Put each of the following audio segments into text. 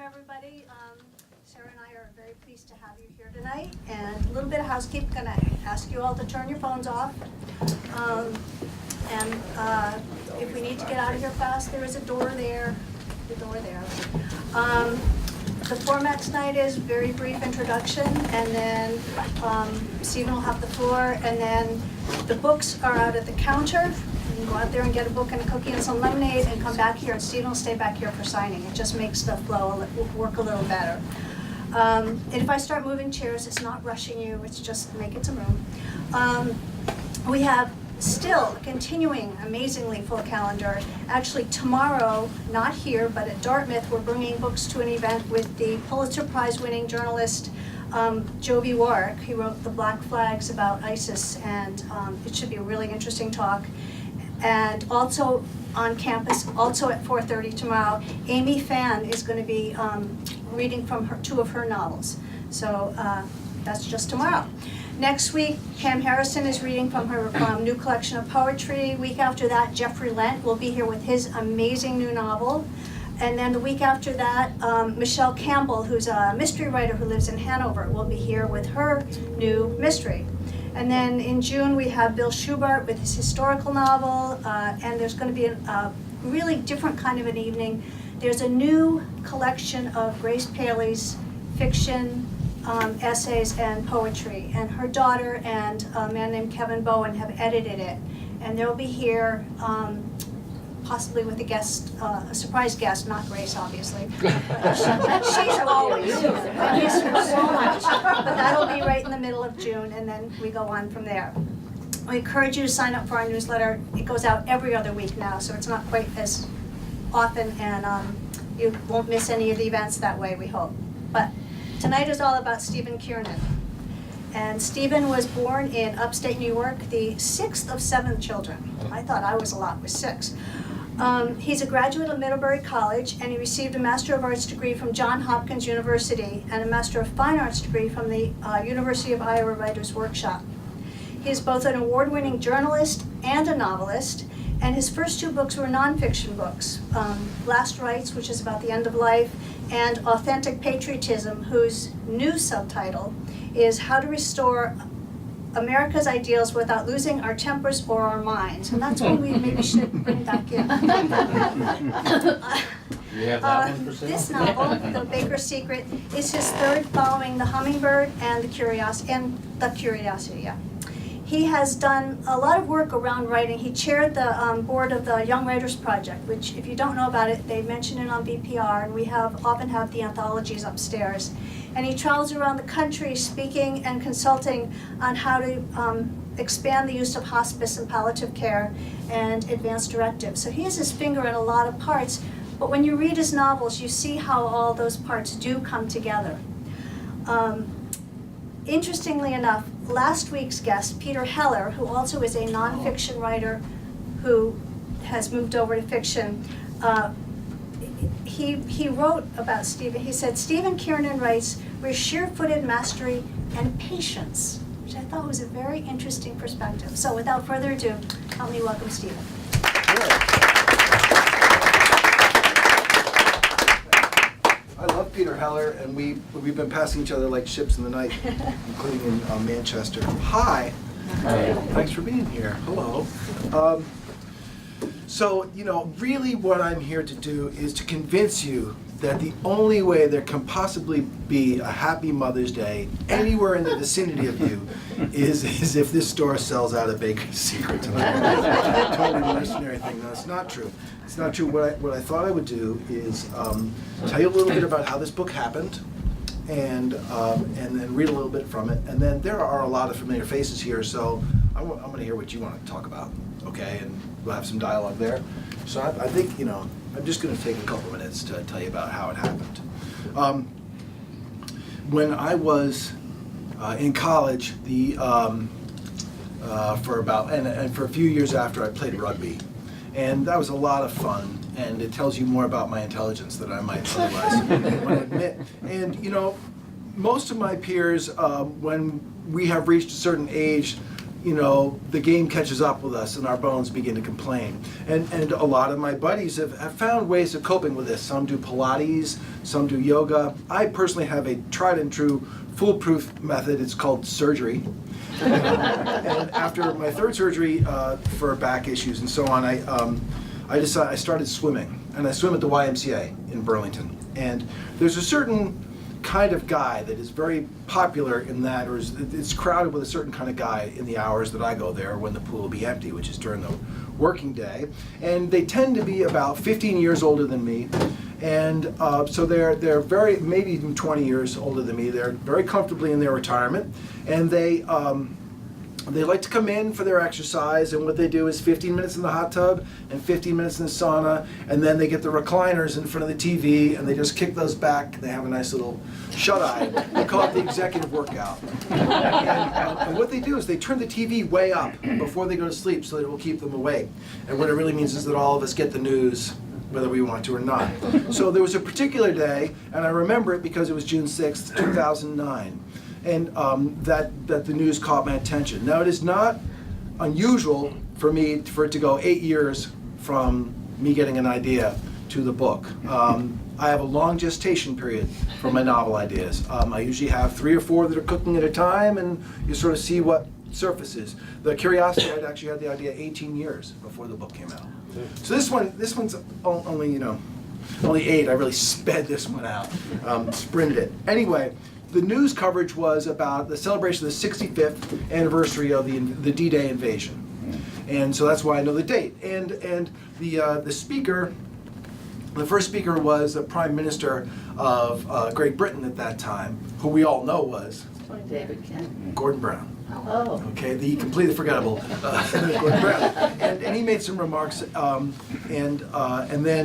everybody. Sarah and I are very pleased to have you here tonight. And a little bit of housekeeping, gonna ask you all to turn your phones off. If we need to get out of here fast, there is a door there, the door there. The format tonight is very brief introduction, and then Stephen will have the floor, and then the books are out at the counter. You can go out there and get a book and a cookie and some lemonade and come back here, and Stephen will stay back here for signing. It just makes the flow work a little better. And if I start moving chairs, it's not rushing you, it's just making some room. We have still a continuing amazingly full calendar. Actually tomorrow, not here, but at Dartmouth, we're bringing books to an event with the Pulitzer Prize winning journalist Joby Warwick. He wrote The Black Flags about ISIS, and it should be a really interesting talk. And also on campus, also at 4:30 tomorrow, Amy Fan is going to be reading from two of her novels. So that's just tomorrow. Next week, Pam Harrison is reading from her new collection of poetry. Week after that, Jeffrey Lent will be here with his amazing new novel. And then the week after that, Michelle Campbell, who's a mystery writer who lives in Hanover, will be here with her new mystery. And then in June, we have Bill Schubart with his historical novel, and there's going to be a really different kind of an evening. There's a new collection of Grace Paley's fiction, essays, and poetry, and her daughter and a man named Kevin Bowen have edited it, and they'll be here possibly with a guest, a surprise guest, not Grace, obviously. She's always, I miss her so much. But that'll be right in the middle of June, and then we go on from there. We encourage you to sign up for our newsletter. It goes out every other week now, so it's not quite as often, and you won't miss any of the events that way, we hope. But tonight is all about Stephen Kiernan. And Stephen was born in upstate New York, the 6th of 7 children. I thought I was a lot with 6. He's a graduate of Middlebury College, and he received a Master of Arts degree from Johns Hopkins University and a Master of Fine Arts degree from the University of Iowa Writers' Workshop. He is both an award-winning journalist and a novelist, and his first 2 books were nonfiction books, Last Rites, which is about the end of life, and Authentic Patriotism, whose new subtitle is How to Restore America's Ideals Without Losing Our Tempers or Our Minds. And that's one we maybe should bring back in. You have that one for sale? This novel, The Baker's Secret, is his 3rd following The Hummingbird and The Curiosity, yeah. He has done a lot of work around writing. He chaired the board of the Young Writers Project, which, if you don't know about it, they mention it on BPR, and we often have the anthologies upstairs. And he travels around the country speaking and consulting on how to expand the use of hospice and palliative care and advanced directives. So he has his finger in a lot of parts, but when you read his novels, you see how all those parts do come together. Interestingly enough, last week's guest, Peter Heller, who also is a nonfiction writer who has moved over to fiction, he wrote about Stephen. He said, Stephen Kiernan writes with sheer-footed mastery and patience, which I thought was a very interesting perspective. So without further ado, help me welcome Stephen. I love Peter Heller, and we've been passing each other like ships in the night, including in Manchester. Hi. Hi. Thanks for being here. Hello. So, really what I'm here to do is to convince you that the only way there can possibly be a happy Mother's Day anywhere in the vicinity of you is if this store sells out a Baker's Secret tonight. Totally mercenary thing. No, it's not true. It's not true. What I thought I would do is tell you a little bit about how this book happened, and then read a little bit from it. And then there are a lot of familiar faces here, so I'm going to hear what you want to talk about, okay? And we'll have some dialogue there. So I think, I'm just going to take a couple minutes to tell you about how it happened. When I was in college, for a few years after, I played rugby, and that was a lot of fun. And it tells you more about my intelligence than I might otherwise want to admit. And most of my peers, when we have reached a certain age, the game catches up with us and our bones begin to complain. And a lot of my buddies have found ways of coping with this. Some do Pilates, some do yoga. I personally have a tried and true foolproof method. It's called surgery. And after my third surgery for back issues and so on, I started swimming. And I swim at the YMCA in Burlington. And there's a certain kind of guy that is very popular in that, or it's crowded with a certain kind of guy in the hours that I go there when the pool will be empty, which is during the working day. And they tend to be about 15 years older than me. And so they're very, maybe even 20 years older than me. They're very comfortably in their retirement. And they like to come in for their exercise, and what they do is 15 minutes in the hot tub and 15 minutes in the sauna, and then they get the recliners in front of the TV and they just kick those back. They have a nice little shut-eye. They call it the executive workout. And what they do is they turn the TV way up before they go to sleep so that it will keep them awake. And what it really means is that all of us get the news whether we want to or not. So there was a particular day, and I remember it because it was June 6th, 2009. And that the news caught my attention. Now, it is not unusual for it to go 8 years from me getting an idea to the book. I have a long gestation period for my novel ideas. I usually have 3 or 4 that are cooking at a time, and you sort of see what surfaces. The Curiosity, I'd actually had the idea 18 years before the book came out. So this one's only, only 8. I really sped this one out, sprinted it. Anyway, the news coverage was about the celebration of the 65th anniversary of the D-Day invasion. And so that's why I know the date. And the speaker, the first speaker was the Prime Minister of Great Britain at that time, who we all know was David Kiernan. Gordon Brown. Oh. Okay, the completely forgettable Gordon Brown. And he made some remarks, and then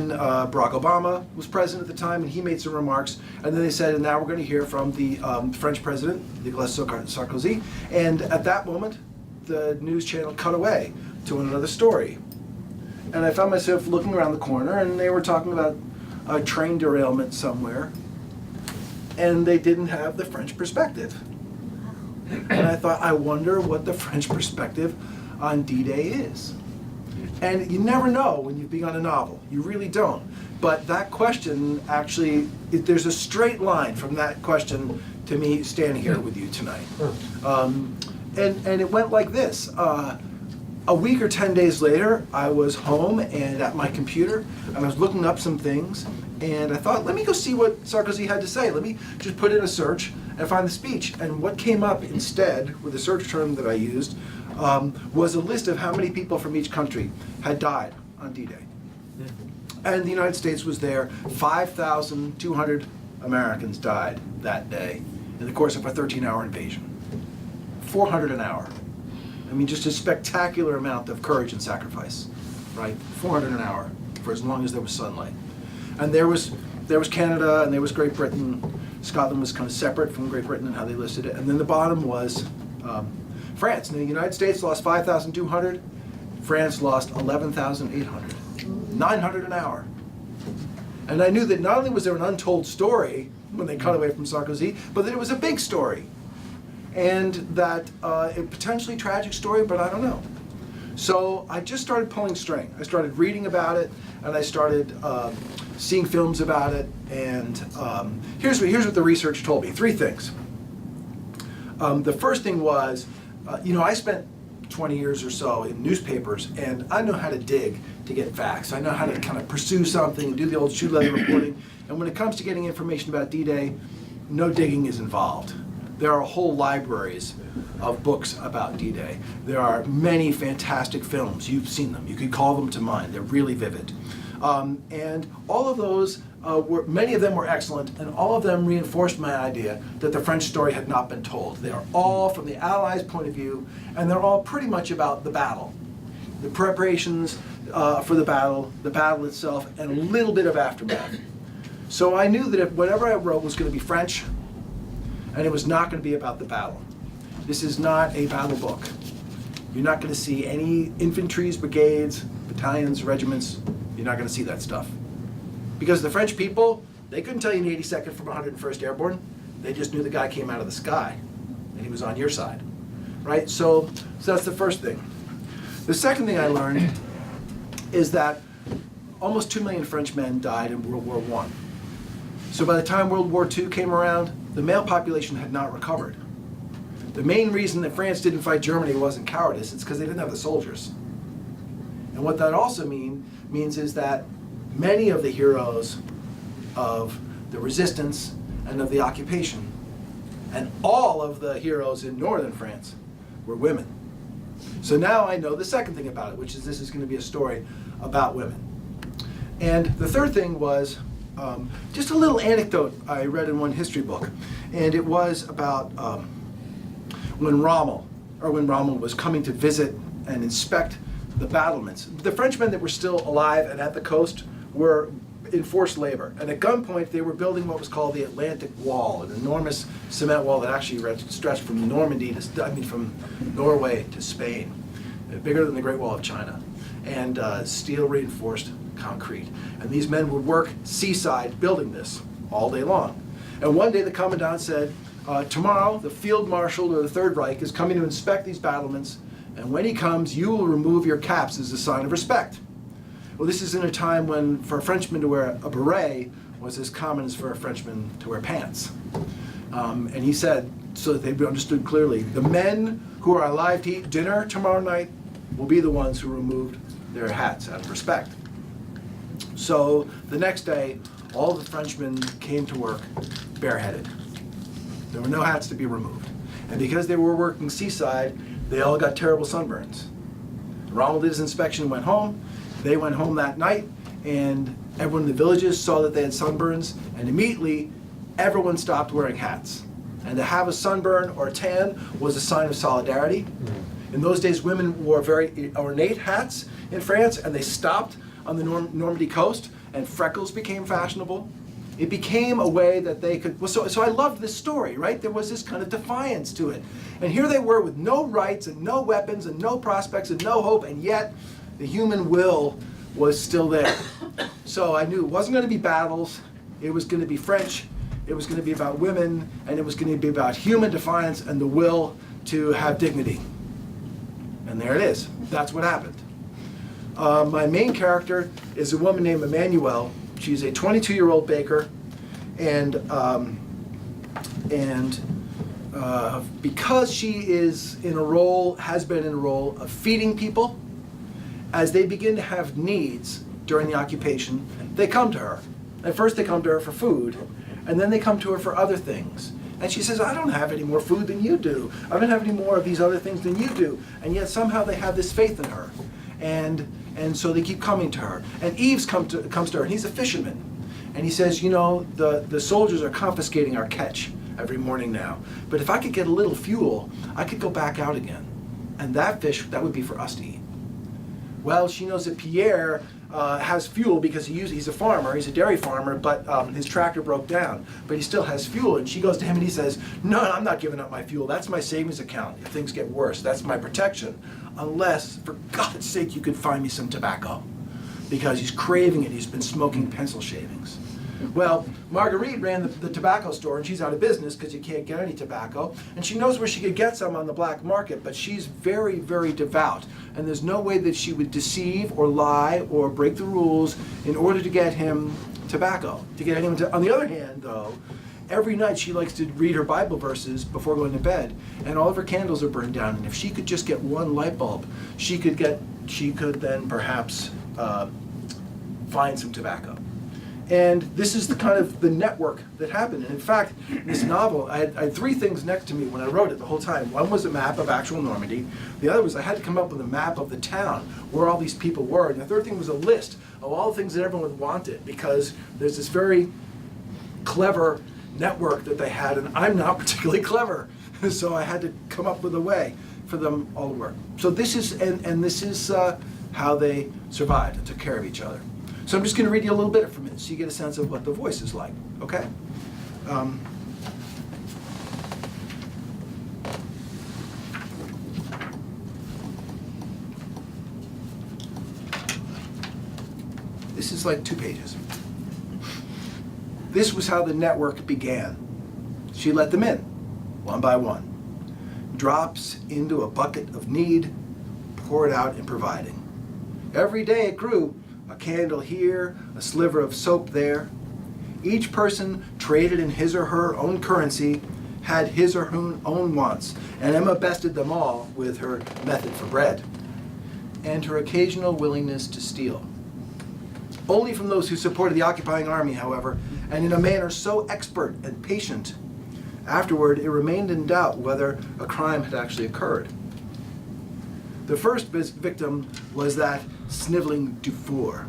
Barack Obama was president at the time, and he made some remarks, and then they said, and now we're going to hear from the French president, Nicolas Sarkozy, and at that moment, the news channel cut away to another story. And I found myself looking around the corner, and they were talking about a train derailment somewhere, and they didn't have the French perspective. And I thought, I wonder what the French perspective on D-Day is. And you never know when you've begun a novel. You really don't. But that question actually, there's a straight line from that question to me standing here with you tonight. And it went like this. A week or 10 days later, I was home and at my computer, and I was looking up some things, and I thought, let me go see what Sarkozy had to say. Let me just put in a search and find the speech. And what came up instead, with the search term that I used, was a list of how many people from each country had died on D-Day. And the United States was there. 5,200 Americans died that day in the course of a 13-hour invasion. 400 an hour. I mean, just a spectacular amount of courage and sacrifice, right? 400 an hour for as long as there was sunlight. And there was Canada, and there was Great Britain. Scotland was kind of separate from Great Britain and how they listed it. And then the bottom was France. Now, the United States lost 5,200. France lost 11,800. 900 an hour. And I knew that not only was there an untold story when they cut away from Sarkozy, but that it was a big story. And that a potentially tragic story, but I don't know. So I just started pulling string. I started reading about it, and I started seeing films about it. And here's what the research told me. 3 things. The first thing was, I spent 20 years or so in newspapers, and I know how to dig to get facts. I know how to kind of pursue something, do the old shoe leather reporting. And when it comes to getting information about D-Day, no digging is involved. There are whole libraries of books about D-Day. There are many fantastic films. You've seen them. You could call them to mind. They're really vivid. And all of those, many of them were excellent, and all of them reinforced my idea that the French story had not been told. They are all from the Allies' point of view, and they're all pretty much about the battle. The preparations for the battle itself, and a little bit of aftermath. So I knew that if whatever I wrote was going to be French, and it was not going to be about the battle. This is not a battle book. You're not going to see any infantries, brigades, battalions, regiments. You're not going to see that stuff. Because the French people, they couldn't tell you an 82nd from 101st Airborne. They just knew the guy came out of the sky, and he was on your side. right? So that's the first thing. The second thing I learned is that almost 2 million French men died in World War I. So by the time World War II came around, the male population had not recovered. The main reason that France didn't fight Germany wasn't cowardice, it's because they didn't have the soldiers. And what that also means is that many of the heroes of the resistance and of the occupation, and all of the heroes in northern France, were women. So now I know the second thing about it, which is this is going to be a story about women. And the third thing was just a little anecdote I read in one history book, and it was about when Rommel was coming to visit and inspect the battlements. The Frenchmen that were still alive and at the coast were in forced labor, and at gunpoint they were building what was called the Atlantic Wall, an enormous cement wall that actually stretched from from Norway to Spain, bigger than the Great Wall of China, and steel reinforced concrete. And these men would work seaside building this all day long. And one day the commandant said, tomorrow the field marshal of the Third Reich is coming to inspect these battlements, and when he comes you will remove your caps as a sign of respect. Well, this is in a time when for a Frenchman to wear a beret was as common as for a Frenchman to wear pants. And he said, so that they understood clearly, the men who are alive to eat dinner tomorrow night will be the ones who removed their hats out of respect. So the next day, all the Frenchmen came to work bareheaded. There were no hats to be removed. And because they were working seaside, they all got terrible sunburns. Rommel did his inspection and went home. They went home that night, and everyone in the villages saw that they had sunburns, and immediately everyone stopped wearing hats. And to have a sunburn or a tan was a sign of solidarity. In those days, women wore very ornate hats in France, and they stopped on the Normandy coast, and freckles became fashionable. It became a way that they could, well, so I loved this story, right? There was this kind of defiance to it. And here they were with no rights and no weapons and no prospects and no hope, and yet the human will was still there. So I knew it wasn't going to be battles, it was going to be French, it was going to be about women, and it was going to be about human defiance and the will to have dignity. And there it is. That's what happened. My main character is a woman named Emmanuelle. She's a 22-year-old baker, and because she is in a role, has been in a role of feeding people, as they begin to have needs during the occupation, they come to her. At first they come to her for food, and then they come to her for other things. And she says, I don't have any more food than you do. I don't have any more of these other things than you do. And yet somehow they have this faith in her. And so they keep coming to her. And Yves comes to her, and he's a fisherman. And he says, you know, the soldiers are confiscating our catch every morning now. But if I could get a little fuel, I could go back out again. And that fish, that would be for us to eat. Well, she knows that Pierre has fuel because he's a farmer, he's a dairy farmer, but his tractor broke down. But he still has fuel, and she goes to him and he says, no, I'm not giving up my fuel. That's my savings account if things get worse. That's my protection. Unless, for God's sake, you could find me some tobacco. Because he's craving it, he's been smoking pencil shavings. Well, Marguerite ran the tobacco store, and she's out of business because you can't get any tobacco. And she knows where she could get some on the black market, but she's very, very devout. And there's no way that she would deceive or lie or break the rules in order to get him tobacco. On the other hand, though, every night she likes to read her Bible verses before going to bed, and all of her candles are burned down. And if she could just get one light bulb, she could then perhaps find some tobacco. And this is the kind of the network that happened. And in fact, this novel, I had three things next to me when I wrote it the whole time. One was a map of actual Normandy. The other was I had to come up with a map of the town, where all these people were. And the third thing was a list of all the things that everyone wanted, because there's this very clever network that they had, and I'm not particularly clever. So I had to come up with a way for them all to work. So this is, and this is how they survived and took care of each other. So I'm just going to read you a little bit from it so you get a sense of what the voice is like, okay? This is like 2 pages. This was how the network began. She let them in, one by one. drops into a bucket of need, poured out and providing. Every day it grew, a candle here, a sliver of soap there. Each person traded in his or her own currency, had his or her own wants, and Emma bested them all with her method for bread and her occasional willingness to steal. Only from those who supported the occupying army, however, and in a manner so expert and patient. Afterward, it remained in doubt whether a crime had actually occurred. The first victim was that sniveling Dufour.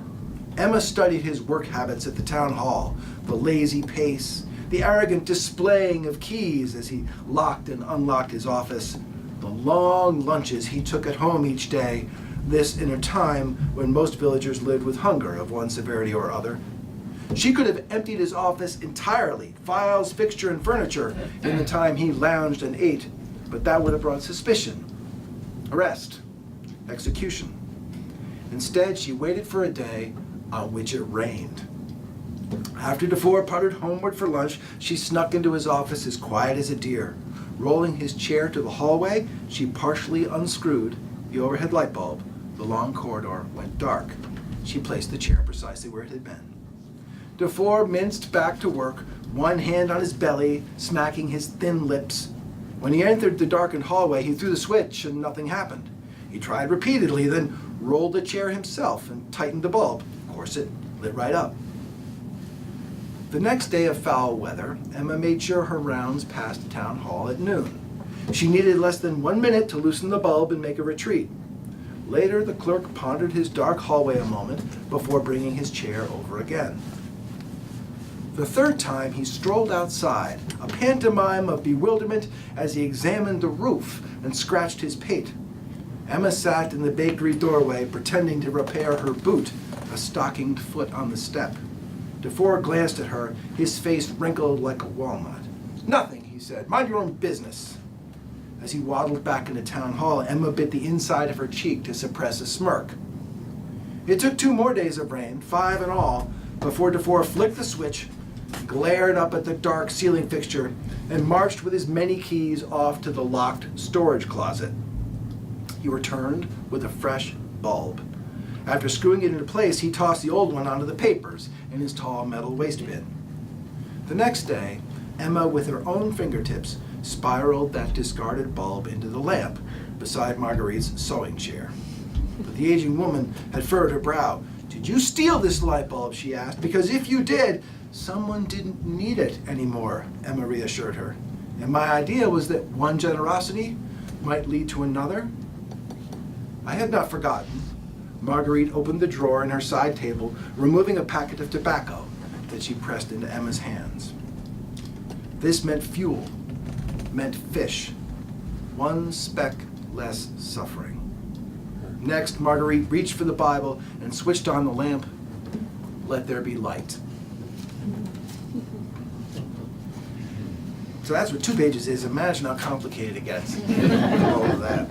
Emma studied his work habits at the town hall, the lazy pace, the arrogant displaying of keys as he locked and unlocked his office, the long lunches he took at home each day, this in a time when most villagers lived with hunger of one severity or other. She could have emptied his office entirely, files, fixture, and furniture, in the time he lounged and ate, but that would have brought suspicion, arrest, execution. Instead, she waited for a day on which it rained. After Dufour puttered homeward for lunch, she snuck into his office as quiet as a deer. Rolling his chair to the hallway, she partially unscrewed the overhead light bulb. The long corridor went dark. She placed the chair precisely where it had been. Dufour minced back to work, one hand on his belly, smacking his thin lips. When he entered the darkened hallway, he threw the switch and nothing happened. He tried repeatedly, then rolled the chair himself and tightened the bulb. Of course, it lit right up. The next day of foul weather, Emma made sure her rounds passed town hall at noon. She needed less than 1 minute to loosen the bulb and make a retreat. Later, the clerk pondered his dark hallway a moment before bringing his chair over again. The third time, he strolled outside, a pantomime of bewilderment as he examined the roof and scratched his pate. Emma sat in the bakery doorway, pretending to repair her boot, a stockinged foot on the step. Dufour glanced at her, his face wrinkled like a walnut. "Nothing," he said. "Mind your own business." As he waddled back into town hall, Emma bit the inside of her cheek to suppress a smirk. It took 2 more days of rain, 5 in all, before Dufour flicked the switch, glared up at the dark ceiling fixture, and marched with his many keys off to the locked storage closet. He returned with a fresh bulb. After screwing it into place, he tossed the old one onto the papers in his tall metal waste bin. The next day, Emma, with her own fingertips, spiraled that discarded bulb into the lamp beside Marguerite's sewing chair. But the aging woman had furrowed her brow. "Did you steal this light bulb?" she asked. "Because if you did, someone didn't need it anymore," Emma reassured her. "And my idea was that one generosity might lead to another." I had not forgotten. Marguerite opened the drawer in her side table, removing a packet of tobacco that she pressed into Emma's hands. This meant fuel, meant fish, 1 speck less suffering. Next, Marguerite reached for the Bible and switched on the lamp. "Let there be light." So that's what 2 pages is. Imagine how complicated it gets. All of that.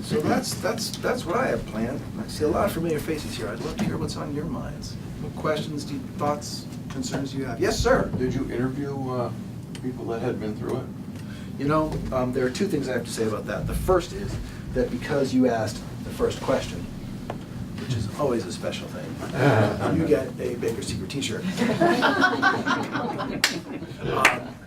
So that's what I have planned. I see a lot of familiar faces here. I'd love to hear what's on your minds. What questions, thoughts, concerns you have? Yes, sir. Did you interview people that had been through it? You know, there are 2 things I have to say about that. The first is that because you asked the first question, which is always a special thing, you get a Baker's Secret t-shirt.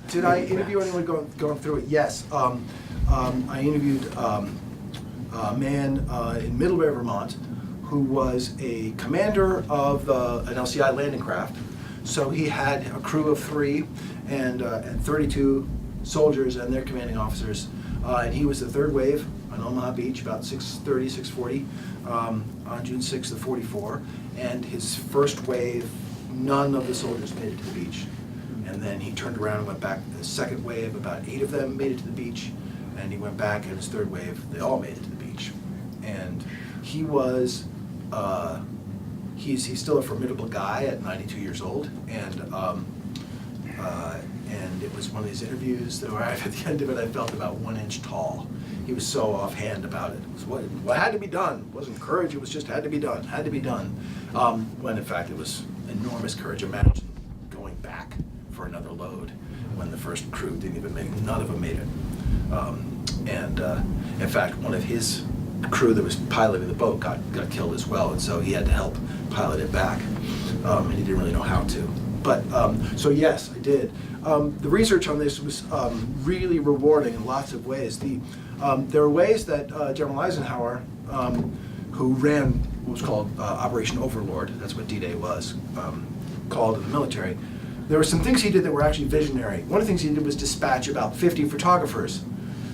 Did I interview anyone going through it? Yes. I interviewed a man in Middleware, Vermont, who was a commander of an LCI landing craft. So he had a crew of 3 and 32 soldiers and their commanding officers. And he was the 3rd wave on Omaha Beach, about 6:30, 6:40, on June 6th of 44. And his first wave, none of the soldiers made it to the beach. And then he turned around and went back. The second wave, about 8 of them made it to the beach. And he went back, and his 3rd wave, they all made it to the beach. And he was, he's still a formidable guy at 92 years old. And it was one of these interviews that where at the end of it, I felt about 1 inch tall. He was so offhand about it. It was what had to be done. It wasn't courage, it was just had to be done, had to be done. When in fact it was enormous courage. Imagine going back for another load when the first crew didn't even make, none of them made it. And in fact, one of his crew that was piloting the boat got killed as well, and so he had to help pilot it back, and he didn't really know how to. But, so yes, I did. The research on this was really rewarding in lots of ways. There were ways that General Eisenhower, who ran what was called Operation Overlord, that's what D-Day was, called in the military, there were some things he did that were actually visionary. One of the things he did was dispatch about 50 photographers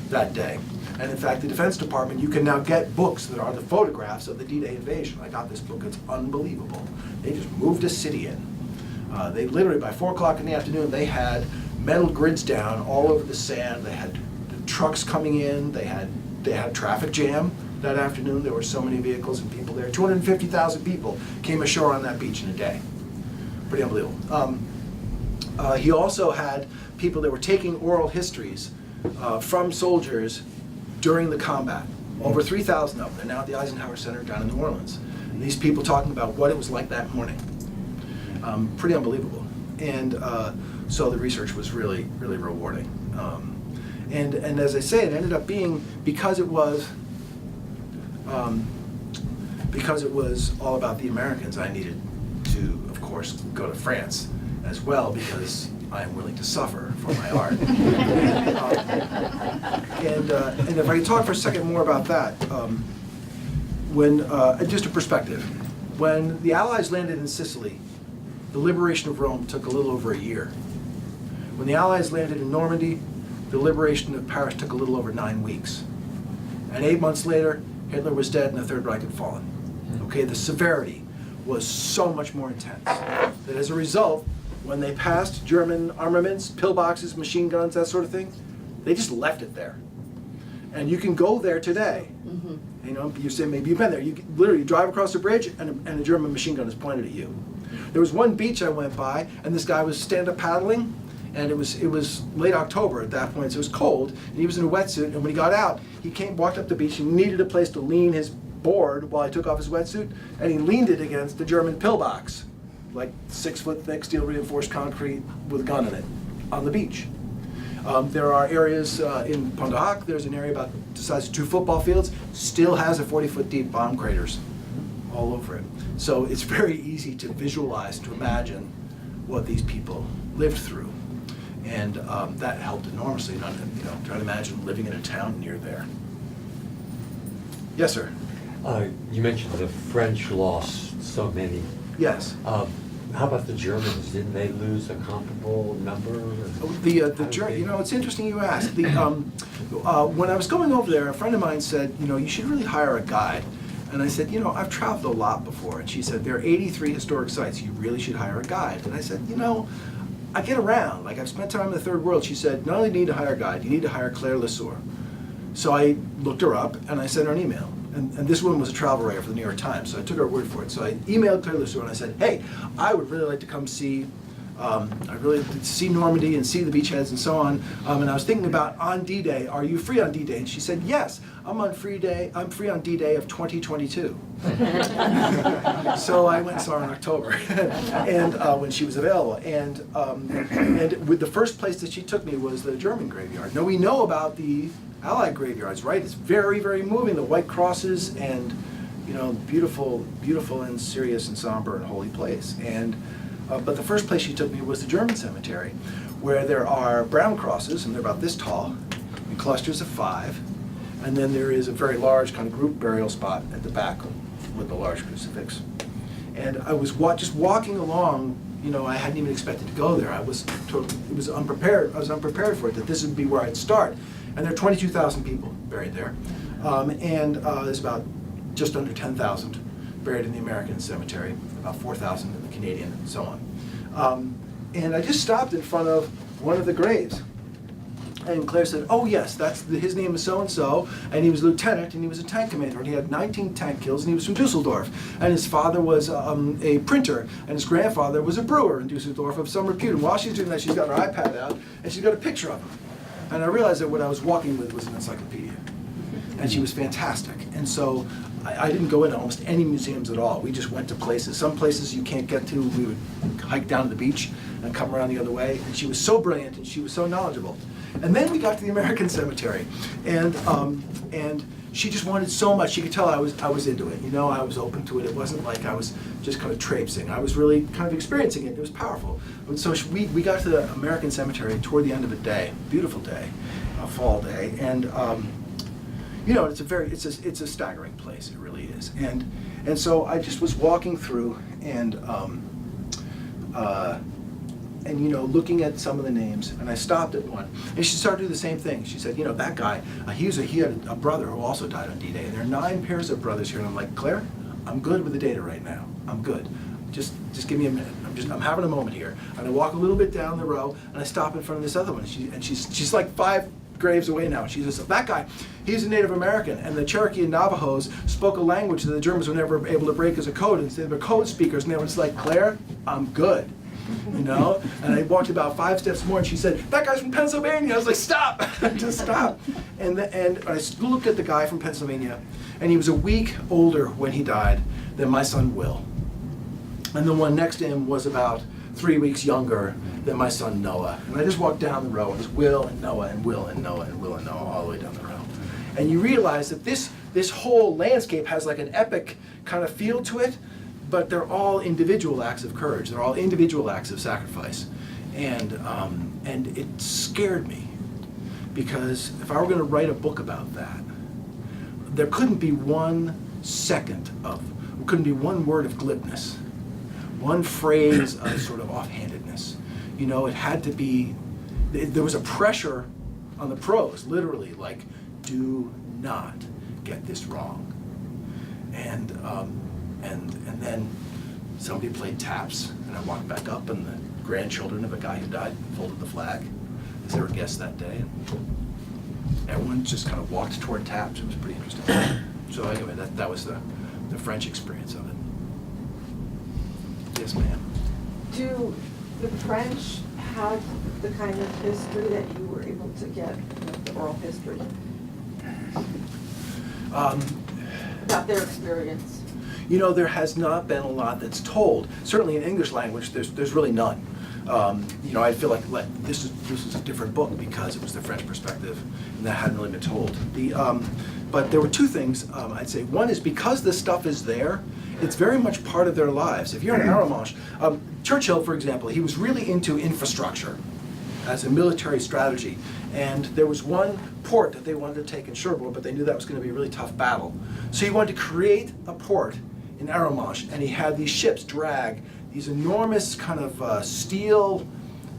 that day. And in fact, the Defense Department, you can now get books that are the photographs of the D-Day invasion. I got this book, it's unbelievable. They just moved a city in. They literally, by 4 o'clock in the afternoon, they had metal grids down all over the sand. They had trucks coming in. They had a traffic jam that afternoon. There were so many vehicles and people there. 250,000 people came ashore on that beach in a day. Pretty unbelievable. He also had people that were taking oral histories from soldiers during the combat. Over 3,000 of them. They're now at the Eisenhower Center down in New Orleans. And these people talking about what it was like that morning. Pretty unbelievable. And so the research was really, really rewarding. And as I say, it ended up being, because it was all about the Americans, I needed to, of course, go to France as well, because I am willing to suffer for my art. And if I can talk for a second more about that, just a perspective. When the Allies landed in Sicily, the liberation of Rome took a little over a year. When the Allies landed in Normandy, the liberation of Paris took a little over 9 weeks. And 8 months later, Hitler was dead and the Third Reich had fallen. Okay, the severity was so much more intense that as a result, when they passed German armaments, pillboxes, machine guns, that sort of thing, they just left it there. And you can go there today. You know, you say maybe you've been there. You can literally drive across the bridge and a German machine gun is pointed at you. There was one beach I went by, and this guy was stand-up paddling, and it was late October at that point, so it was cold, and he was in a wetsuit, and when he got out, he walked up the beach, and needed a place to lean his board while he took off his wetsuit, and he leaned it against the German pillbox, like 6 foot thick steel reinforced concrete with a gun in it, on the beach. There are areas in Pont-de-Hoc, there's an area about the size of 2 football fields, still has a 40-foot deep bomb craters all over it. So it's very easy to visualize, to imagine what these people lived through. And that helped enormously, try to imagine living in a town near there. Yes, sir? You mentioned the French lost so many. Yes. How about the Germans? Didn't they lose a comparable number? The German, it's interesting you ask. When I was going over there, a friend of mine said, you should really hire a guide. And I said, I've traveled a lot before. And she said, there are 83 historic sites. You really should hire a guide. And I said, I get around. Like, I've spent time in the third world. She said, not only do you need to hire a guide, you need to hire Claire Lesueur. So I looked her up and I sent her an email. And this woman was a travel writer for the New York Times, so I took her word for it. So I emailed Claire Lesueur and I said, hey, I would really like to come see, see Normandy and see the beachheads and so on. And I was thinking about on D-Day, are you free on D-Day? And she said, yes, I'm free on D-Day of 2022. So I went and saw her in October, and when she was available. And with the first place that she took me was the German graveyard. Now we know about the Allied graveyards, right? It's very, very moving. The white crosses and, beautiful, beautiful and serious and somber and holy place. And but the first place she took me was the German cemetery, where there are brown crosses, and they're about this tall, in clusters of 5. And then there is a very large kind of group burial spot at the back with a large crucifix. And I was just walking along. I hadn't even expected to go there. I was unprepared. I was unprepared for it, that this would be where I'd start. And there are 22,000 people buried there. And there's about just under 10,000 buried in the American cemetery, about 4,000 in the Canadian, and so on. And I just stopped in front of one of the graves. And Claire said, oh yes, his name is so-and-so, and he was a lieutenant, and he was a tank commander, and he had 19 tank kills, and he was from Dusseldorf. And his father was a printer, and his grandfather was a brewer in Dusseldorf of some repute. And while she's doing that, she's got her iPad out, and she's got a picture of him. And I realized that what I was walking with was an encyclopedia. And she was fantastic. And so I didn't go into almost any museums at all. We just went to places. Some places you can't get to, we would hike down to the beach and come around the other way. And she was so brilliant and she was so knowledgeable. And then we got to the American cemetery, and she just wanted so much. She could tell I was into it. You know, I was open to it. It wasn't like I was just kind of traipsing. I was really kind of experiencing it. It was powerful. And so we got to the American cemetery toward the end of the day, beautiful day, a fall day, and you know, it's a staggering place. It really is. And so I just was walking through and you know, looking at some of the names, and I stopped at one, and she started to do the same thing. She said, you know, that guy, he had a brother who also died on D-Day, and there are 9 pairs of brothers here. And I'm like, Claire, I'm good with the data right now. I'm good. Just give me a minute. I'm having a moment here. And I walk a little bit down the row, and I stop in front of this other one. And she's like 5 graves away now. She says, that guy, he's a Native American, and the Cherokee and Navajos spoke a language that the Germans were never able to break as a code, and they were code speakers. And they were just like, Claire, I'm good. You know? And I walked about 5 steps more, and she said, that guy's from Pennsylvania. I was like, stop, just stop. And I looked at the guy from Pennsylvania, and he was a week older when he died than my son Will. And the one next to him was about 3 weeks younger than my son Noah. And I just walked down the row, and it was Will and Noah and Will and Noah and Will and Noah all the way down the row. And you realize that this whole landscape has like an epic kind of feel to it, but they're all individual acts of courage. They're all individual acts of sacrifice. And it scared me, because if I were going to write a book about that, there couldn't be 1 second couldn't be 1 word of glibness, 1 phrase of sort of offhandedness. You know, it had to be, there was a pressure on the prose, literally, like, do not get this wrong. And then somebody played taps, and I walked back up, and the grandchildren of a guy who died folded the flag, as they were guests that day. And everyone just kind of walked toward taps. It was pretty interesting. So anyway, that was the French experience of it. Yes, ma'am. Do the French have the kind of history that you were able to get, the oral history, about their experience? You know, there has not been a lot that's told. Certainly in English language, there's really none. You know, I feel like this is a different book because it was the French perspective, and that hadn't really been told. But there were 2 things I'd say. One is because this stuff is there, it's very much part of their lives. If you're in Arromanches, Churchill, for example, he was really into infrastructure as a military strategy. And there was one port that they wanted to take in Cherbourg, but they knew that was going to be a really tough battle. So he wanted to create a port in Arromanches, and he had these ships drag these enormous kind of steel,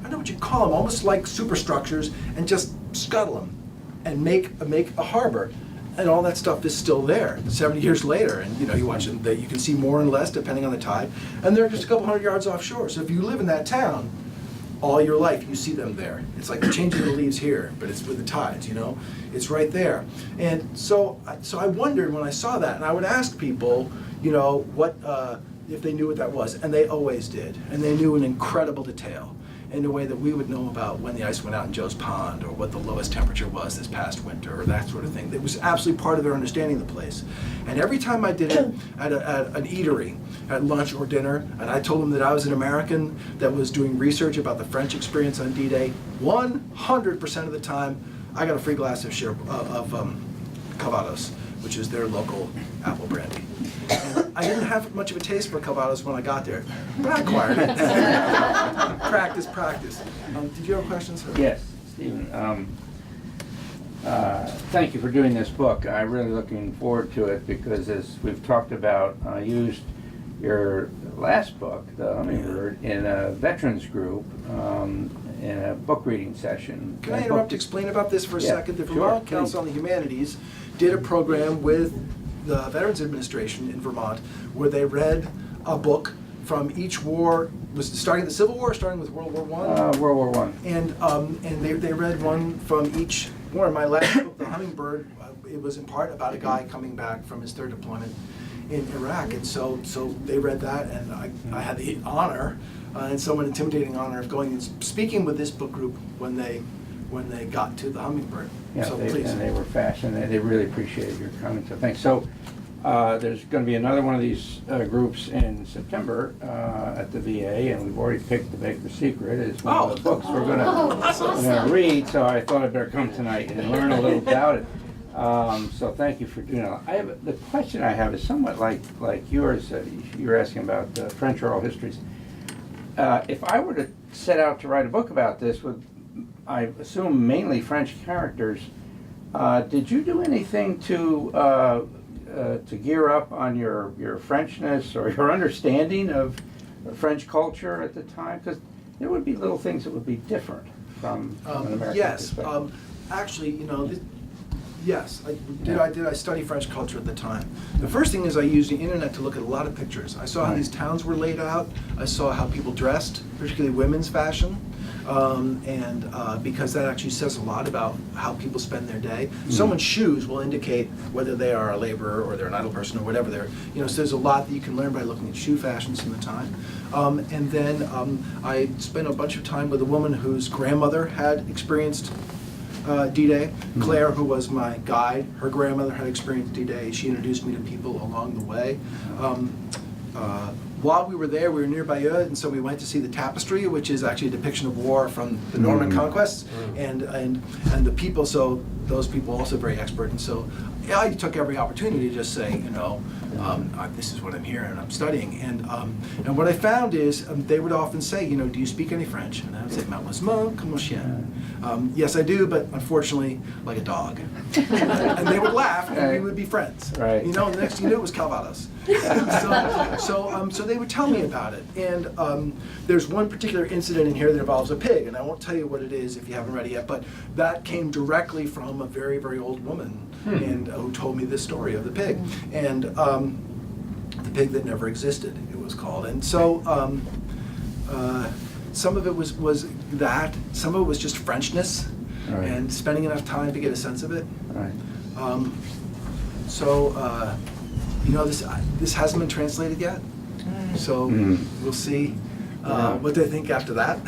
I don't know what you'd call them, almost like superstructures, and just scuttle them and make a harbor. And all that stuff is still there 70 years later. And you know, you watch them, you can see more and less depending on the tide. And they're just a couple 100 yards offshore. So if you live in that town, all your life you see them there. It's like changing the leaves here, but it's with the tides, you know? It's right there. And so I wondered when I saw that, and I would ask people, you know, what, if they knew what that was, and they always did. And they knew in incredible detail, in a way that we would know about when the ice went out in Joe's Pond, or what the lowest temperature was this past winter, or that sort of thing. It was absolutely part of their understanding of the place. And every time I did it at an eatery, at lunch or dinner, and I told them that I was an American that was doing research about the French experience on D-Day, 100% of the time, I got a free glass of Calvados, which is their local apple brandy. And I didn't have much of a taste for Calvados when I got there, but I acquired it. Practice. Did you have questions? Yes, Stephen. Thank you for doing this book. I'm really looking forward to it because, as we've talked about, I used your last book, The Hummingbird, in a veterans group in a book reading session. Can I interrupt to explain about this for a second? The sure, Vermont Council on the Humanities did a program with the Veterans Administration in Vermont where they read a book from each war. Was it starting the Civil War or starting with World War I? World War I. And they read one from each war. My last book, The Hummingbird, it was in part about a guy coming back from his 3rd deployment in Iraq. And so they read that, and I had the honor, and somewhat intimidating honor, of going and speaking with this book group when they got to The Hummingbird. Yeah, So please. and they were fascinated. They really appreciated your comments. So thanks. So There's going to be another one of these groups in September at the VA, and we've already picked The Baker's Secret as one of the books we're going to read, so I thought I'd better come tonight and learn a little about it. So thank you for doing that. The question I have is somewhat like yours. You were asking about French oral histories. If I were to set out to write a book about this with, I assume, mainly French characters, did you do anything to gear up on your Frenchness or your understanding of French culture at the time? Because there would be little things that would be different from an American Yes, perspective. actually, yes, I study French culture at the time. The first thing is I used the internet to look at a lot of pictures. I saw how these towns were laid out. I saw how people dressed, particularly women's fashion. Because that actually says a lot about how people spend their day. Someone's shoes will indicate whether they are a laborer or they're an idle person or whatever they're, so there's a lot that you can learn by looking at shoe fashions from the time. And then I spent a bunch of time with a woman whose grandmother had experienced D-Day. Claire, who was my guide, her grandmother had experienced D-Day. She introduced me to people along the way. While we were there, we were near Bayeux, and so we went to see the tapestry, which is actually a depiction of war from the Norman conquests, and the people. So those people also very expert, and so I took every opportunity to just say, this is what I'm here and I'm studying, and what I found is they would often say, do you speak any French? And I would say, malheureusement, comme chien. Yes, I do, but unfortunately, like a dog. And they would laugh, and we would be friends. Right. The next thing you knew, it was Calvados. So they would tell me about it. And there's one particular incident in here that involves a pig, and I won't tell you what it is if you haven't read it yet, but that came directly from a very, very old woman and who told me this story of the pig. And the pig that never existed, it was called. And so some of it was that, some of it was just Frenchness, and spending enough time to get a sense of it. Right. This hasn't been translated yet, so we'll see what they think after that.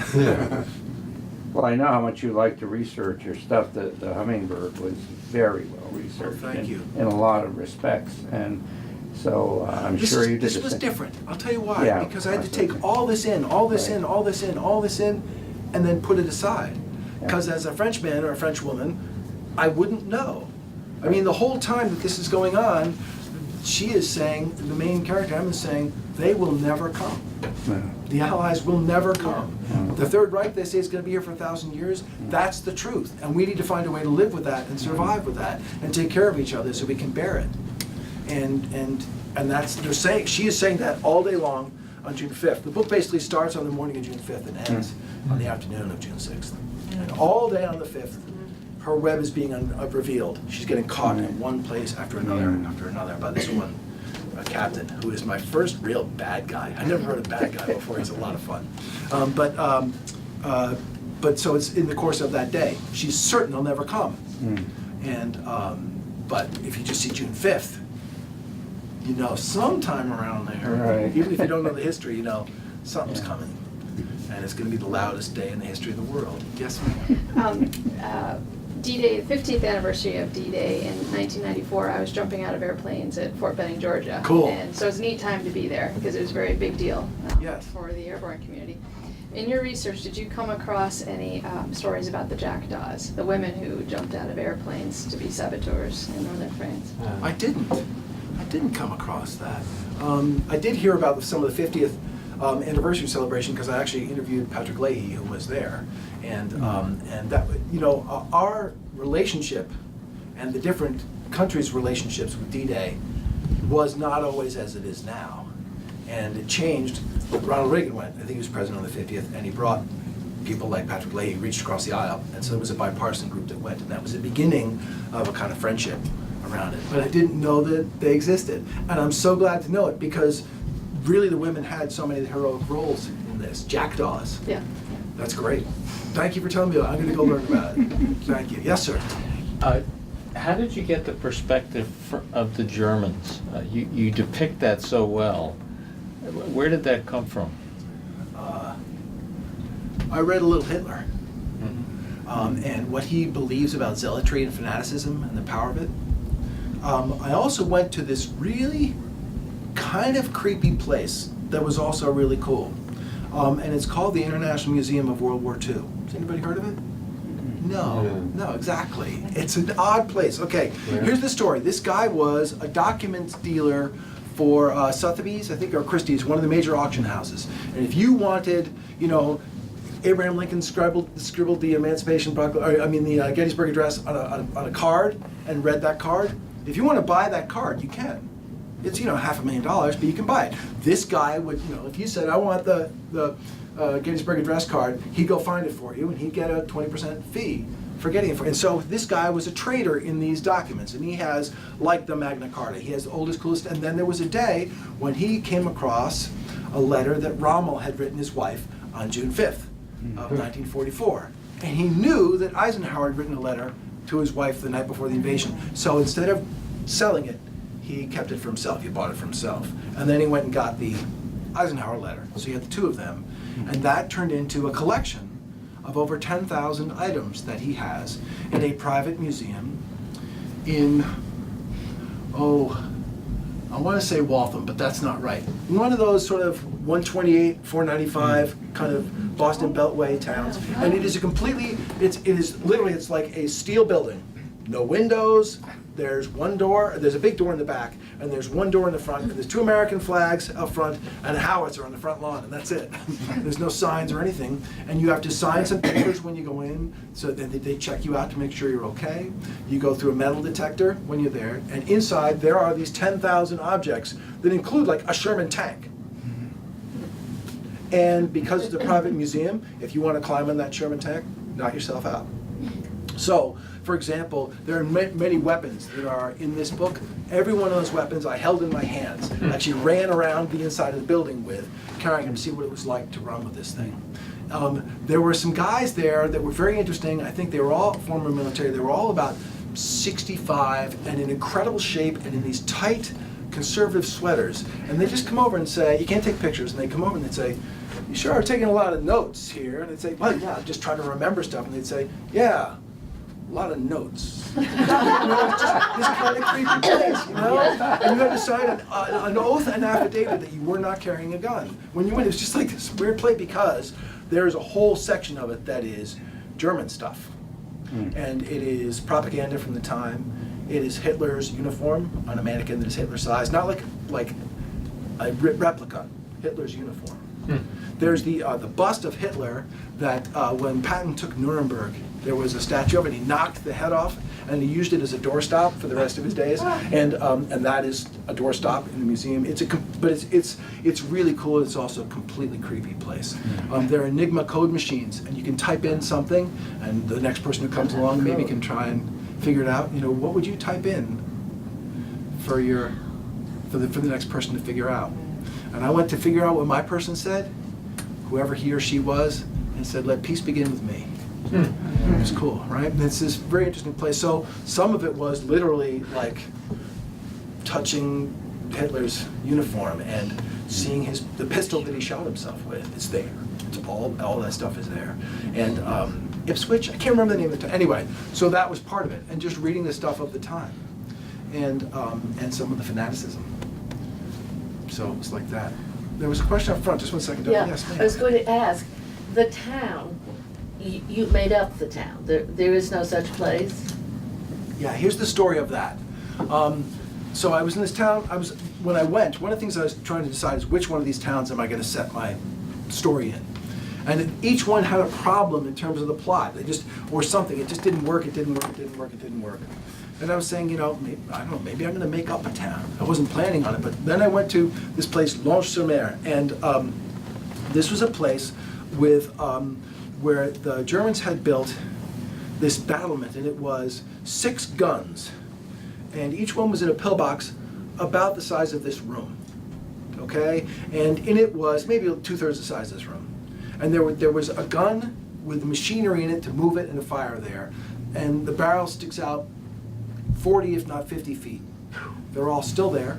Well, I know how much you like to research your stuff. The Hummingbird was very well researched. Thank you. In a lot of respects, and so I'm sure you did. This was different. I'll tell you why. Yeah, because I had to take all this in, all this in, all this in, all this in, and then put it aside. Because as a Frenchman or a French woman, I wouldn't know. I mean, the whole time that this is going on, she is saying, the main character, Emma, is saying, they will never come. No. The Allies will never come. The Third Reich, they say, is going to be here for 1,000 years. That's the truth. And we need to find a way to live with that and survive with that and take care of each other so we can bear it. And that's, she is saying that all day long on June 5th. The book basically starts on the morning of June 5th and ends on the afternoon of June 6th. And all day on the 5th, her web is being revealed. She's getting caught in one place after another by this one captain, who is my first real bad guy. I never heard of bad guy before. He's a lot of fun. But so it's in the course of that day. She's certain they'll never come. And but if you just see June 5th, sometime around there, even if you don't know the history, something's coming. And it's going to be the loudest day in the history of the world. Yes, ma'am? D-Day, 50th anniversary of D-Day in 1994, I was jumping out of airplanes at Fort Benning, Georgia. Cool. And so it's a neat time to be there because it was a very big deal Yes. for the airborne community. In your research, did you come across any stories about the jackdaws, the women who jumped out of airplanes to be saboteurs in northern France? I didn't come across that. I did hear about some of the 50th anniversary celebration because I actually interviewed Patrick Leahy, who was there, and that our relationship and the different countries' relationships with D-Day was not always as it is now, and it changed. Ronald Reagan went. I think he was president on the 50th, and he brought people like Patrick Leahy, reached across the aisle, and so it was a bipartisan group that went, and that was the beginning of a kind of friendship around it. But I didn't know that they existed, and I'm so glad to know it because really the women had so many heroic roles in this. Jackdaws. Yeah. That's great. Thank you for telling me that. I'm going to go learn about it. Thank you. Yes, sir. How did you get the perspective of the Germans? You depict that so well. Where did that come from? I read a little Hitler, and what he believes about zealotry and fanaticism and the power of it. I also went to this really kind of creepy place that was also really cool. And it's called the International Museum of World War II. Has anybody heard of it? No, exactly. It's an odd place. Okay, here's the story. This guy was a documents dealer for Sotheby's, I think, or Christie's, one of the major auction houses. And if you wanted, Abraham Lincoln scribbled the Emancipation Proclamation, the Gettysburg Address on a card and read that card, if you want to buy that card, you can. It's $500,000, but you can buy it. This guy would, if you said, I want the Gettysburg Address card, he'd go find it for you, and he'd get a 20% fee for getting it for you. And so this guy was a trader in these documents, and he has, like the Magna Carta, he has the oldest, coolest, and then there was a day when he came across a letter that Rommel had written his wife on June 5th of 1944. And he knew that Eisenhower had written a letter to his wife the night before the invasion. So instead of selling it, he kept it for himself. He bought it for himself. And then he went and got the Eisenhower letter. So he had the two of them. And that turned into a collection of over 10,000 items that he has in a private museum in, I want to say Waltham, but that's not right. One of those sort of 128, 495 kind of Boston Beltway towns. And it is it's like a steel building. No windows. There's one door, there's a big door in the back, and there's one door in the front, and there's 2 American flags up front, and a howitzer on the front lawn, and that's it. There's no signs or anything, and you have to sign some papers when you go in, so that they check you out to make sure you're okay. You go through a metal detector when you're there, and inside there are these 10,000 objects that include like a Sherman tank. And because it's a private museum, if you want to climb on that Sherman tank, knock yourself out. So, for example, there are many weapons that are in this book. Every one of those weapons I held in my hands. I actually ran around the inside of the building with, carrying them to see what it was like to run with this thing. There were some guys there that were very interesting. I think they were all former military. They were all about 65 and in incredible shape and in these tight conservative sweaters. And they just come over and say, you can't take pictures, and they come over and they'd say, you sure are taking a lot of notes here. And they'd say, well, yeah, I'm just trying to remember stuff. And they'd say, yeah. A lot of notes. It's just this kind of creepy place, And you had to sign an oath and affidavit that you were not carrying a gun. When you went, it was just like this weird place because there's a whole section of it that is German stuff. And it is propaganda from the time. It is Hitler's uniform on a mannequin that is Hitler size, not like a replica, Hitler's uniform. There's the bust of Hitler that when Patton took Nuremberg, there was a statue of it. He knocked the head off, and he used it as a doorstop for the rest of his days. And that is a doorstop in the museum. It's really cool. It's also a completely creepy place. There are Enigma code machines, and you can type in something, and the next person who comes along maybe can try and figure it out. What would you type in for the next person to figure out? And I went to figure out what my person said, whoever he or she was, and said, "Let peace begin with me." It was cool, right? And it's this very interesting place. So some of it was literally like touching Hitler's uniform and seeing the pistol that he shot himself with. It's there. It's all that stuff is there. And Ipswich, I can't remember the name of the town. Anyway, so that was part of it. And just reading the stuff of the time, and some of the fanaticism. So it was like that. There was a question up front. Just 1 second. Yeah, Yes, ma'am. I was going to ask, the town, you made up the town. There is no such place? Yeah, here's the story of that. So I was in this town, when I went, one of the things I was trying to decide is which one of these towns am I going to set my story in. And each one had a problem in terms of the plot. Or something, it just didn't work, it didn't work. And I was saying, maybe, I don't know, maybe I'm going to make up a town. I wasn't planning on it, but then I went to this place, Lange-sur-Mer, and this was a place with, where the Germans had built this battlement, and it was 6 guns, and each one was in a pillbox about the size of this room, okay? And in it was maybe 2/3 the size of this room. And there was a gun with machinery in it to move it and to fire there, and the barrel sticks out 40, if not 50 feet. They're all still there.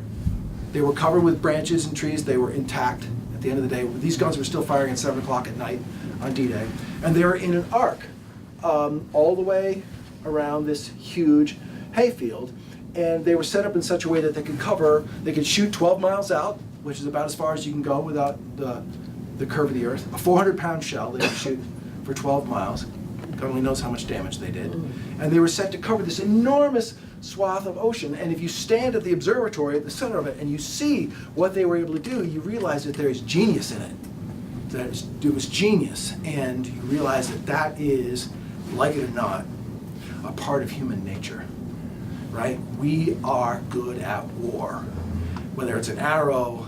They were covered with branches and trees. They were intact at the end of the day. These guns were still firing at 7 o'clock at night on D-Day. And they were in an arc all the way around this huge hayfield. and they were set up in such a way that they could shoot 12 miles out, which is about as far as you can go without the curve of the earth. A 400-pound shell they could shoot for 12 miles. God only knows how much damage they did. And they were set to cover this enormous swath of ocean. And if you stand at the observatory at the center of it and you see what they were able to do, you realize that there is genius in it. That it was genius. And you realize that that is, like it or not, a part of human nature, right? We are good at war. Whether it's an arrow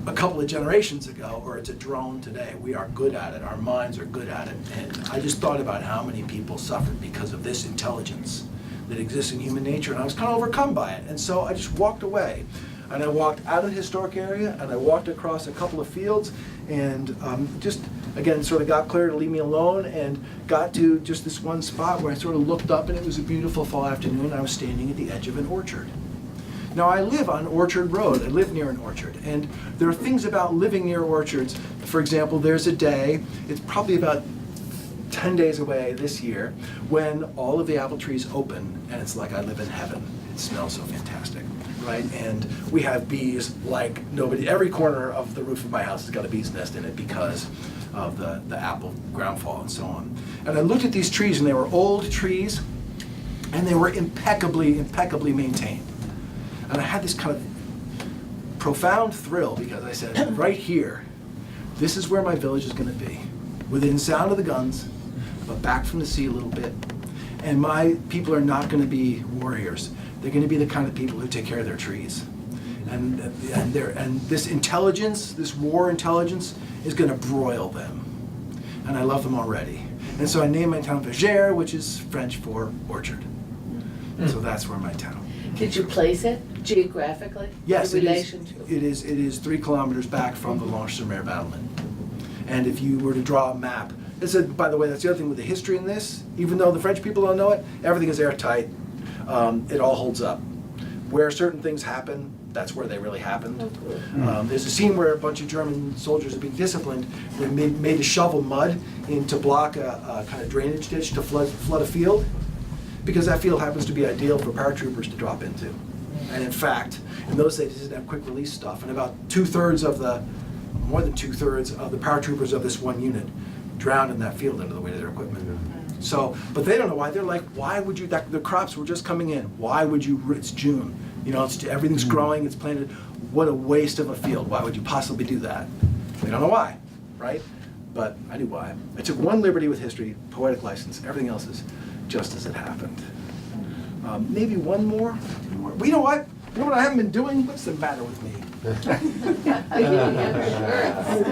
a couple of generations ago or it's a drone today, we are good at it. Our minds are good at it. And I just thought about how many people suffered because of this intelligence that exists in human nature, and I was kind of overcome by it. And so I just walked away. And I walked out of the historic area, and I walked across a couple of fields, and just, again, sort of got Claire to leave me alone, and got to just this one spot where I sort of looked up, and it was a beautiful fall afternoon, and I was standing at the edge of an orchard. Now, I live on Orchard Road. I live near an orchard, and there are things about living near orchards. For example, there's a day, it's probably about 10 days away this year, when all of the apple trees open, and it's like I live in heaven. It smells so fantastic, right? And we have bees like nobody. Every corner of the roof of my house has got a bee's nest in it because of the apple groundfall and so on. And I looked at these trees, and they were old trees, and they were impeccably maintained. And I had this kind of profound thrill because I said, right here, this is where my village is going to be, within sound of the guns, but back from the sea a little bit. And my people are not going to be warriors. They're going to be the kind of people who take care of their trees. And this intelligence, this war intelligence, is going to broil them. And I love them already. And so I named my town Vergères, which is French for orchard. And so that's where my town. Did you place it geographically? Yes, in it relation to it is 3 kilometers back from the Lange-sur-Mer battlement. And if you were to draw a map, by the way, that's the other thing with the history in this. Even though the French people don't know it, everything is airtight. It all holds up. Where certain things happen, that's where they really happened. There's a scene where a bunch of German soldiers are being disciplined. They made to shovel mud in to block a kind of drainage ditch to flood a field, because that field happens to be ideal for paratroopers to drop into. And in fact, in those days, they didn't have quick release stuff, and about more than two-thirds of the paratroopers of this one unit drowned in that field under the weight of their equipment. So, but they don't know why. They're like, why would you, the crops were just coming in. Why would you, it's June. You know, everything's growing, it's planted. What a waste of a field. Why would you possibly do that? They don't know why, right? But I knew why. I took one liberty with history, poetic license. Everything else is just as it happened. Maybe one more. Well, you know what? You know what I haven't been doing? What's the matter with me?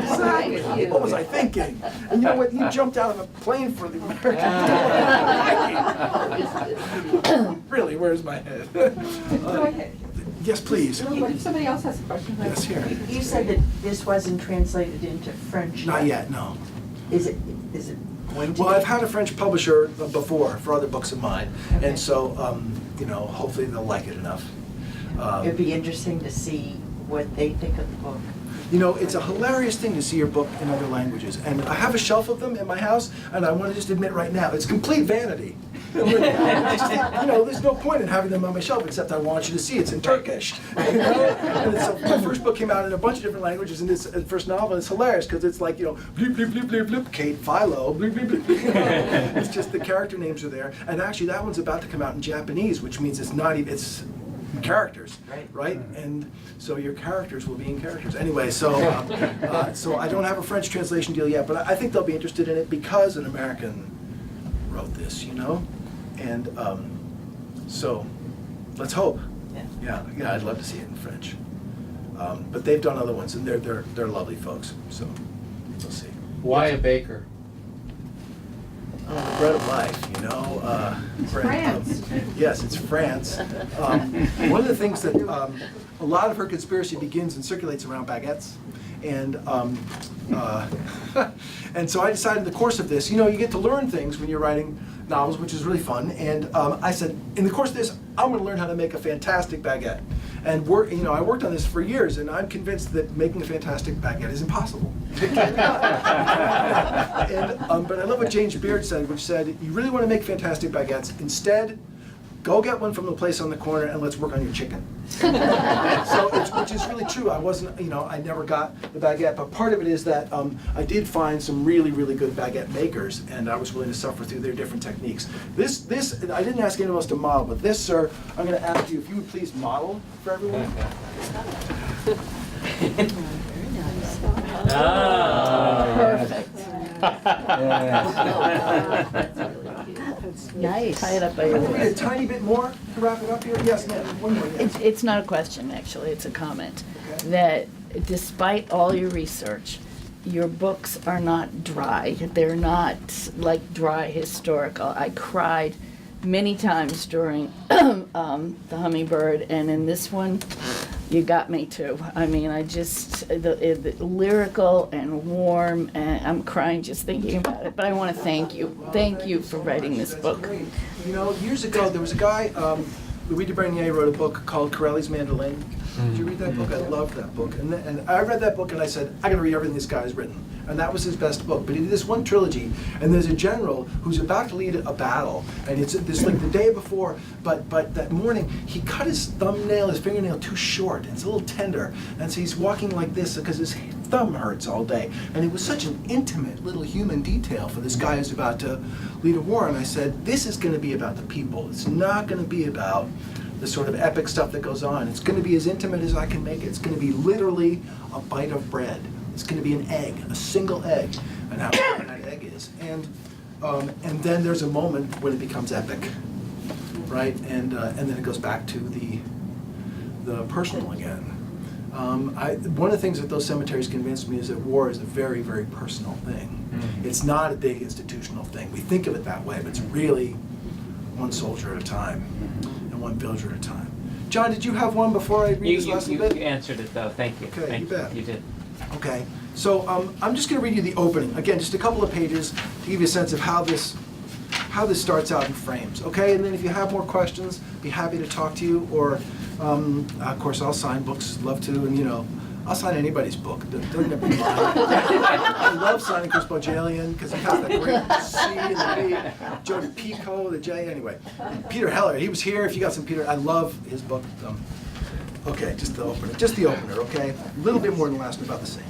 Exactly. What was I thinking? And you know what? You jumped out of a plane for the American flag. Really, where's my head? Go ahead. Yes, please. What if somebody else has a question? Yes, here. You said that this wasn't translated into French. Not yet, no. Is it going to? Well, I've had a French publisher before for other books of mine, Okay. and so, you know, hopefully they'll like it enough. It'd be interesting to see what they think of the book. You know, it's a hilarious thing to see your book in other languages, and I have a shelf of them in my house, and I want to just admit right now, it's complete vanity. You know, there's no point in having them on my shelf, except I want you to see it's in Turkish. You know? And so my first book came out in a bunch of different languages, and this first novel is hilarious because it's like, you know, bleep, bleep, bleep, bleep, bleep, Kate, Philo, bleep, bleep, bleep. You know? It's just the character names are there, and actually that one's about to come out in Japanese, which means it's not even, it's characters, right? And so your characters will be in characters. Anyway, so so I don't have a French translation deal yet, but I think they'll be interested in it because an American wrote this, you know? And so let's hope. Yeah, I'd love to see it in French. But they've done other ones, and they're lovely folks, so we'll see. Why a baker? The bread of life, you know. France. Yes, it's France. One of the things that a lot of her conspiracy begins and circulates around baguettes, and and so I decided in the course of this, you know, you get to learn things when you're writing novels, which is really fun. And I said, in the course of this, I'm going to learn how to make a fantastic baguette. And you know, I worked on this for years, and I'm convinced that making a fantastic baguette is impossible. It can't be done. And, but I love what James Beard said, which said, you really want to make fantastic baguettes. Instead, go get one from the place on the corner and let's work on your chicken. Which is really true. I wasn't, I never got the baguette, but part of it is that I did find some really, really good baguette makers, and I was willing to suffer through their different techniques. This, I didn't ask anyone else to model, but this, sir, I'm going to ask you if you would please model for everyone. Perfect. Nice. Tie it up by I your think we need a wrist. tiny bit more to wrap it up here. Yes, ma'am. One more, yes. It's not a question, actually, it's a comment. Okay. That despite all your research, your books are not dry. They're not like dry historical. I cried many times during The Hummingbird, and in this one, you got me too. I mean, the lyrical and warm, and I'm crying just thinking about it. But I want to thank you. Thank you for writing this That's book. great. Years ago, there was a guy, Louis de Bernier wrote a book called Corelli's Mandolin. Did you read that book? I loved that book. And I read that book and I said, I gotta read everything this guy's written. And that was his best book. But he did this one trilogy, and there's a general who's about to lead a battle, and it's this like the day before, but that morning, he cut his fingernail too short. It's a little tender. And so he's walking like this because his thumb hurts all day. And it was such an intimate little human detail for this guy who's about to lead a war. And I said, this is gonna be about the people. It's not gonna be about the sort of epic stuff that goes on. It's gonna be as intimate as I can make it. It's gonna be literally a bite of bread. It's gonna be an egg, a single egg, and how important that egg is. And then there's a moment when it becomes epic, right? And then it goes back to the personal again. One of the things that those cemeteries convinced me is that war is a very, very personal thing. It's not a big institutional thing. We think of it that way, but it's really one soldier at a time and one villager at a time. John, did you have one before I read this last little bit? You answered it though, thank you. Okay, Thank you bet. You did. Okay, so I'm just going to read you the opening. Again, just a couple of pages to give you a sense of how this starts out in frames. Okay, and then if you have more questions, be happy to talk to you. Or, of course, I'll sign books, love to, and I'll sign anybody's book. Doesn't have to be mine. I love signing Chris Bojalian because he has that great C and the B. Jody Pico, the J. Anyway, Peter Heller, he was here. If you got some Peter, I love his book. Okay, just the opener. Just the opener, okay? A little bit more than last, but about the same.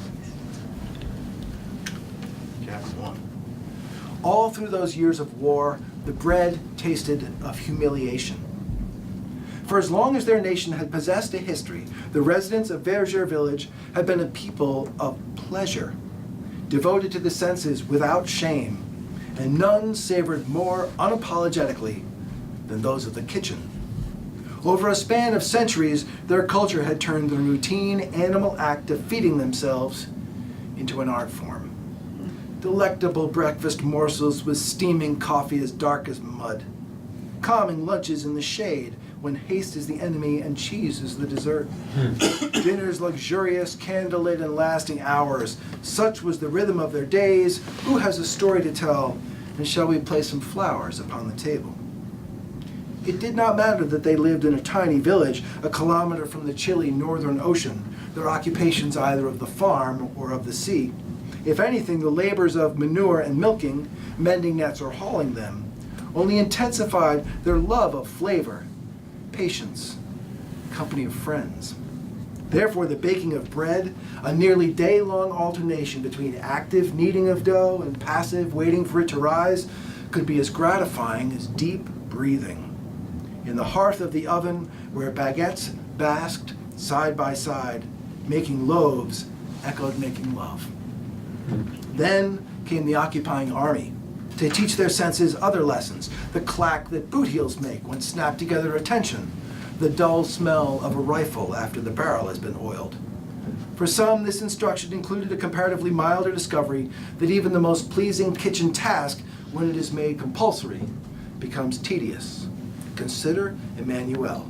Chapter 1. All through those years of war, the bread tasted of humiliation. For as long as their nation had possessed a history, the residents of Verger village had been a people of pleasure, devoted to the senses without shame, and none savored more unapologetically than those of the kitchen. Over a span of centuries, their culture had turned the routine animal act of feeding themselves into an art form. Delectable breakfast morsels with steaming coffee as dark as mud. Calming lunches in the shade when haste is the enemy and cheese is the dessert. Dinners luxurious, candlelit, and lasting hours. Such was the rhythm of their days. Who has a story to tell? And shall we place some flowers upon the table? It did not matter that they lived in a tiny village a kilometer from the chilly northern ocean, their occupations either of the farm or of the sea. If anything, the labors of manure and milking, mending nets or hauling them, only intensified their love of flavor, patience, company of friends. Therefore, the baking of bread, a nearly day-long alternation between active kneading of dough and passive waiting for it to rise, could be as gratifying as deep breathing. In the hearth of the oven, where baguettes basked side by side, making loaves echoed making love. Then came the occupying army to teach their senses other lessons, the clack that boot heels make when snapped together at tension, the dull smell of a rifle after the barrel has been oiled. For some, this instruction included a comparatively milder discovery that even the most pleasing kitchen task, when it is made compulsory, becomes tedious. Consider Emmanuelle,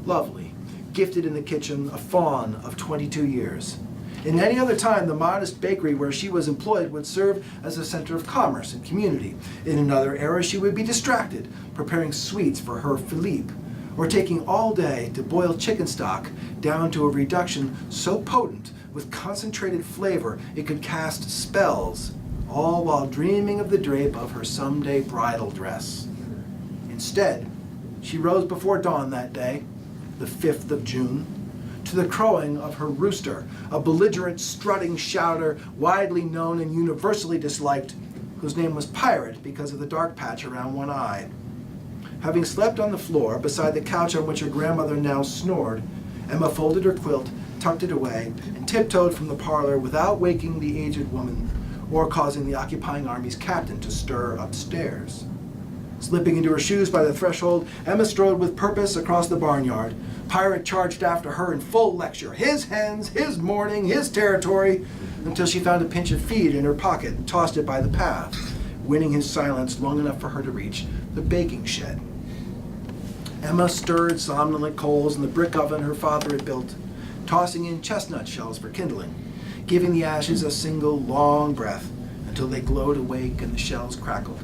lovely, gifted in the kitchen, a fawn of 22 years. In any other time, the modest bakery where she was employed would serve as a center of commerce and community. In another era, she would be distracted, preparing sweets for her Philippe, or taking all day to boil chicken stock down to a reduction so potent with concentrated flavor it could cast spells, all while dreaming of the drape of her someday bridal dress. Instead, She rose before dawn that day, the 5th of June, to the crowing of her rooster, a belligerent, strutting shouter widely known and universally disliked, whose name was Pirate because of the dark patch around one eye. Having slept on the floor beside the couch on which her grandmother now snored, Emma folded her quilt, tucked it away, and tiptoed from the parlor without waking the aged woman or causing the occupying army's captain to stir upstairs. Slipping into her shoes by the threshold, Emma strode with purpose across the barnyard. Pirate charged after her in full lecture, his hens, his morning, his territory, until she found a pinch of feed in her pocket and tossed it by the path, winning his silence long enough for her to reach the baking shed. Emma stirred somnolent coals in the brick oven her father had built, tossing in chestnut shells for kindling, giving the ashes a single long breath until they glowed awake and the shells crackled.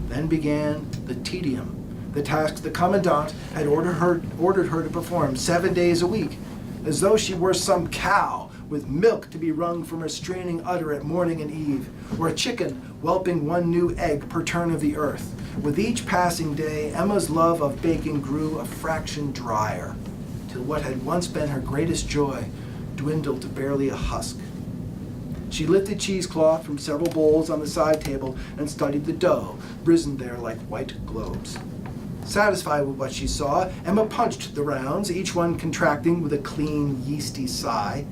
Then began the tedium, the task the commandant had ordered her to perform 7 days a week, as though she were some cow with milk to be wrung from her straining udder at morning and eve, or a chicken whelping one new egg per turn of the earth. With each passing day, Emma's love of baking grew a fraction drier, till what had once been her greatest joy dwindled to barely a husk. She lifted cheesecloth from several bowls on the side table and studied the dough, risen there like white globes. Satisfied with what she saw, Emma punched the rounds, each one contracting with a clean, yeasty sigh.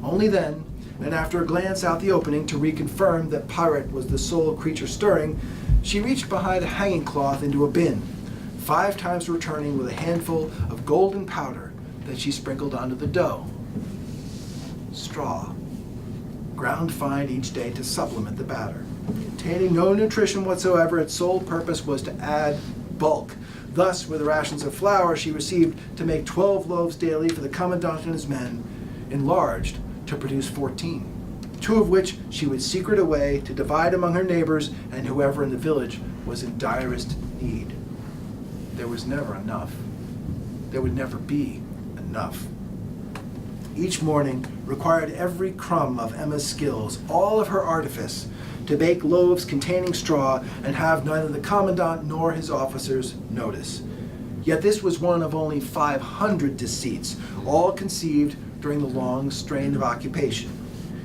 Only then, and after a glance out the opening to reconfirm that Pirate was the sole creature stirring, she reached behind a hanging cloth into a bin, 5 times returning with a handful of golden powder that she sprinkled onto the dough. Straw, ground fine each day to supplement the batter. Containing no nutrition whatsoever, its sole purpose was to add bulk. Thus, with the rations of flour she received to make 12 loaves daily for the commandant and his men, enlarged to produce 14, 2 of which she would secret away to divide among her neighbors and whoever in the village was in direst need. There was never enough. There would never be enough. Each morning required every crumb of Emma's skills, all of her artifice, to bake loaves containing straw and have neither the commandant nor his officers notice. Yet this was one of only 500 deceits, all conceived during the long strain of occupation.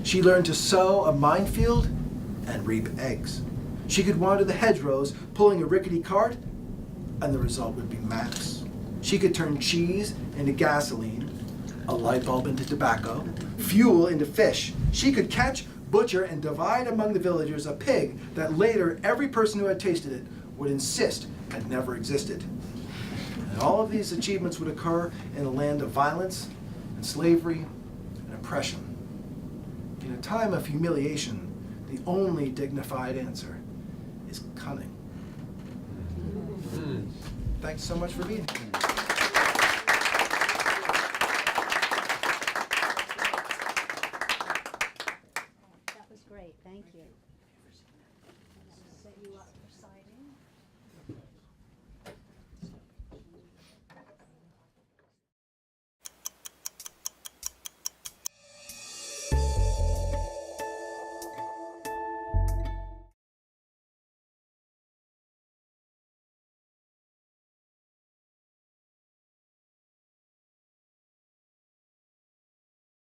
She learned to sow a minefield and reap eggs. She could wander the hedgerows pulling a rickety cart, and the result would be maps. She could turn cheese into gasoline, a light bulb into tobacco, fuel into fish. She could catch, butcher, and divide among the villagers a pig that later every person who had tasted it would insist had never existed. And all of these achievements would occur in a land of violence and slavery and oppression. In a time of humiliation, the only dignified answer is cunning. Thanks so much for being here.